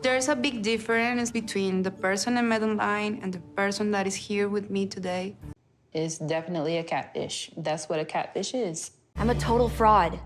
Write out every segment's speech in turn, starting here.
There's a big difference between the person I met online and the person that is here with me today. It's definitely a catfish. That's what a catfish is. I'm a total fraud.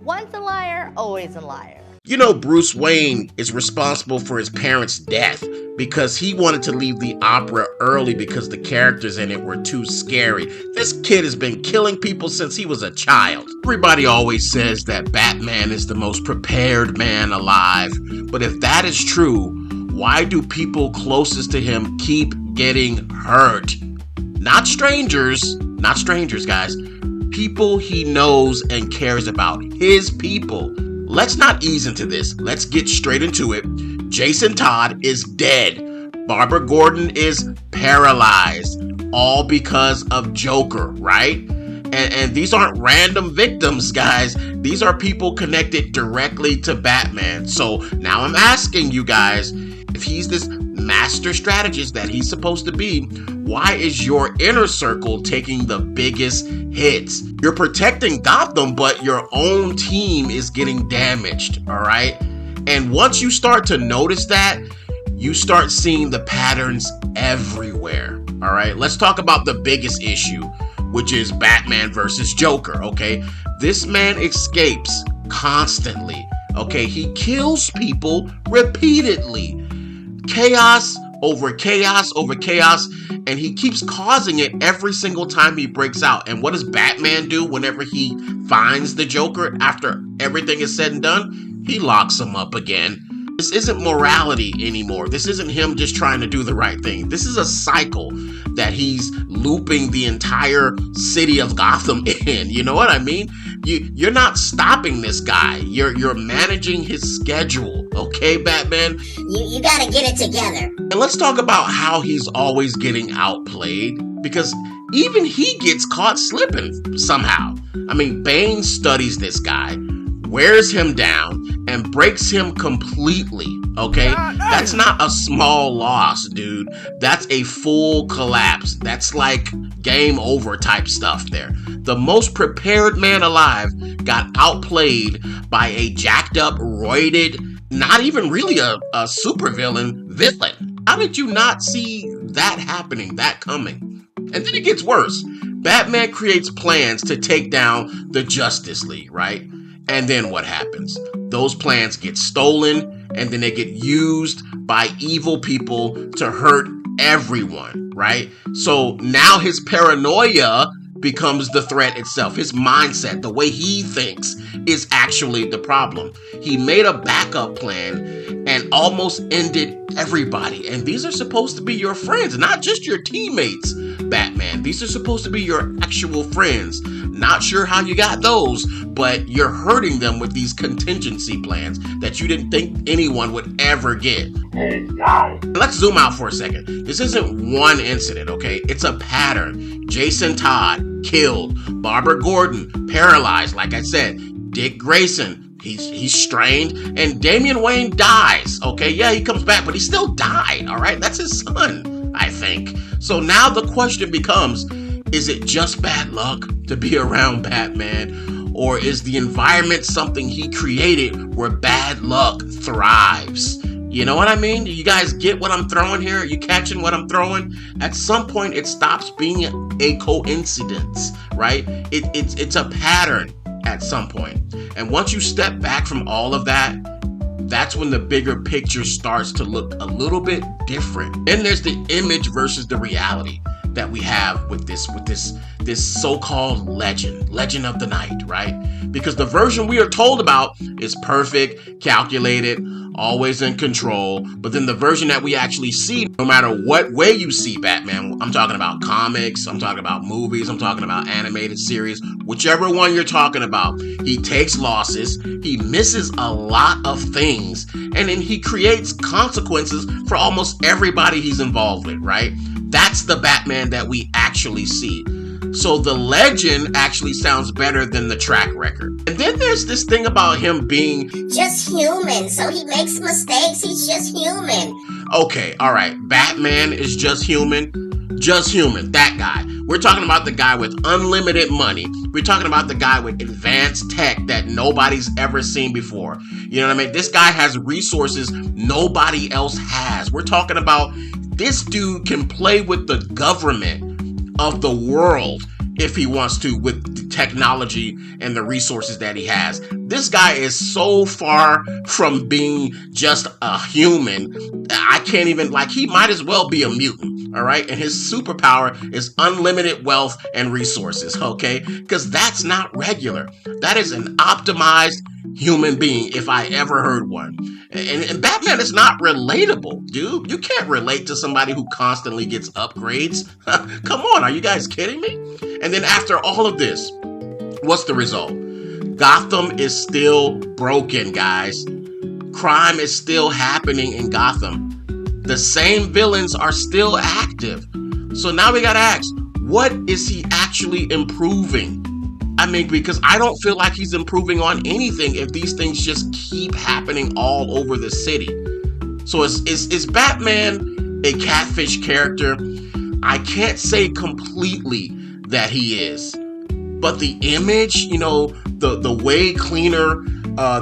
Once a liar, always a liar. You know, Bruce Wayne is responsible for his parents' death because he wanted to leave the opera early because the characters in it were too scary. This kid has been killing people since he was a child. Everybody always says that Batman is the most prepared man alive, but if that is true, why do people closest to him keep getting hurt? Not strangers, guys. People he knows and cares about. His people. Let's not ease into this. Let's get straight into it. Jason Todd is dead. Barbara Gordon is paralyzed. All because of Joker, right? And these aren't random victims, guys. These are people connected directly to Batman. So now I'm asking you guys, if he's this master strategist that he's supposed to be, why is your inner circle taking the biggest hits? You're protecting Gotham, but your own team is getting damaged, all right? And once you start to notice that, you start seeing the patterns everywhere, all right? Let's talk about the biggest issue, which is Batman versus Joker, okay? This man escapes constantly, okay? He kills people repeatedly. Chaos over chaos over chaos, and he keeps causing it every single time he breaks out. And what does Batman do whenever he finds the Joker after everything is said and done? He locks him up again. This isn't morality anymore. This isn't him just trying to do the right thing. This is a cycle that he's looping the entire city of Gotham in. You know what I mean? You're not stopping this guy. You're managing his schedule. Okay, Batman? You gotta get it together. And let's talk about how he's always getting outplayed, because even he gets caught slipping somehow. I mean, Bane studies this guy, wears him down, and breaks him completely, okay? That's not a small loss, dude. That's a full collapse. That's like game over type stuff there. The most prepared man alive got outplayed by a jacked up, roided, not even really a supervillain villain. How did you not see that happening, that coming? And then it gets worse. Batman creates plans to take down the Justice League, right? And then what happens? Those plans get stolen, and then they get used by evil people to hurt everyone, right? So now his paranoia becomes the threat itself. His mindset, the way he thinks, is actually the problem. He made a backup plan and almost ended everybody. And these are supposed to be your friends, not just your teammates, Batman. These are supposed to be your actual friends. Not sure how you got those, but you're hurting them with these contingency plans that you didn't think anyone would ever get. Let's zoom out for a second. This isn't one incident, okay? It's a pattern. Jason Todd killed. Barbara Gordon paralyzed, like I said. Dick Grayson, he's strained. And Damian Wayne dies, okay? Yeah, he comes back, but he still died, all right? That's his son, I think. So now the question becomes, is it just bad luck to be around Batman? Or is the environment something he created where bad luck thrives? You know what I mean? You guys get what I'm throwing here? Are you catching what I'm throwing? At some point, it stops being a coincidence, right? It's a pattern at some point. And once you step back from all of that, that's when the bigger picture starts to look a little bit different. Then there's the image versus the reality that we have with this so-called legend of the night, right? Because the version we are told about is perfect, calculated, always in control. But then the version that we actually see, no matter what way you see Batman, I'm talking about comics, I'm talking about movies, I'm talking about animated series, whichever one you're talking about, he takes losses, he misses a lot of things, and then he creates consequences for almost everybody he's involved with, right? That's the Batman that we actually see. So the legend actually sounds better than the track record. And then there's this thing about him being just human, so he makes mistakes, he's just human. Okay, all right, Batman is just human. Just human, that guy. We're talking about the guy with unlimited money. We're talking about the guy with advanced tech that nobody's ever seen before. You know what I mean? This guy has resources nobody else has. We're talking about this dude can play with the government of the world if he wants to, with the technology and the resources that he has. This guy is so far from being just a human. I can't even, like, he might as well be a mutant, all right? And his superpower is unlimited wealth and resources, okay? Because that's not regular. That is an optimized human being, if I ever heard one. And Batman is not relatable, dude. You can't relate to somebody who constantly gets upgrades. Come on, are you guys kidding me? And then after all of this, what's the result? Gotham is still broken, guys. Crime is still happening in Gotham. The same villains are still active. So now we gotta ask, what is he actually improving? I mean, because I don't feel like he's improving on anything if these things just keep happening all over the city. So is Batman a catfish character? I can't say completely that he is. But the image, you know, the way cleaner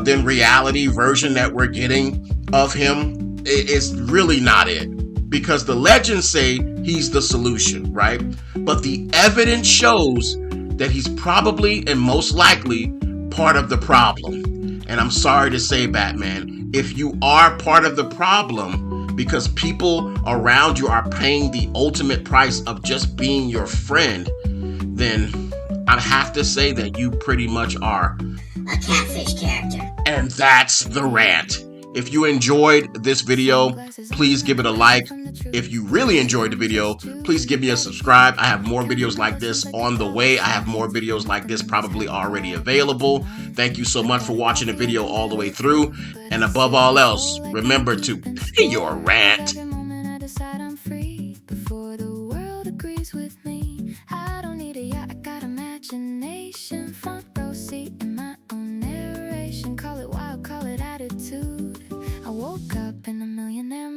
than reality version that we're getting of him is really not it. Because the legends say he's the solution, right? But the evidence shows that he's probably and most likely part of the problem. And I'm sorry to say, Batman, if you are part of the problem because people around you are paying the ultimate price of just being your friend, then I have to say that you pretty much are A catfish character. And that's the rant. If you enjoyed this video, please give it a like. If you really enjoyed the video, please give me a subscribe. I have more videos like this on the way. I have more videos like this probably already available. Thank you so much for watching the video all the way through. And above all else, remember to pay your rant. Front row seat in my own narration. Call it wild, call it attitude. I woke up in a millionaire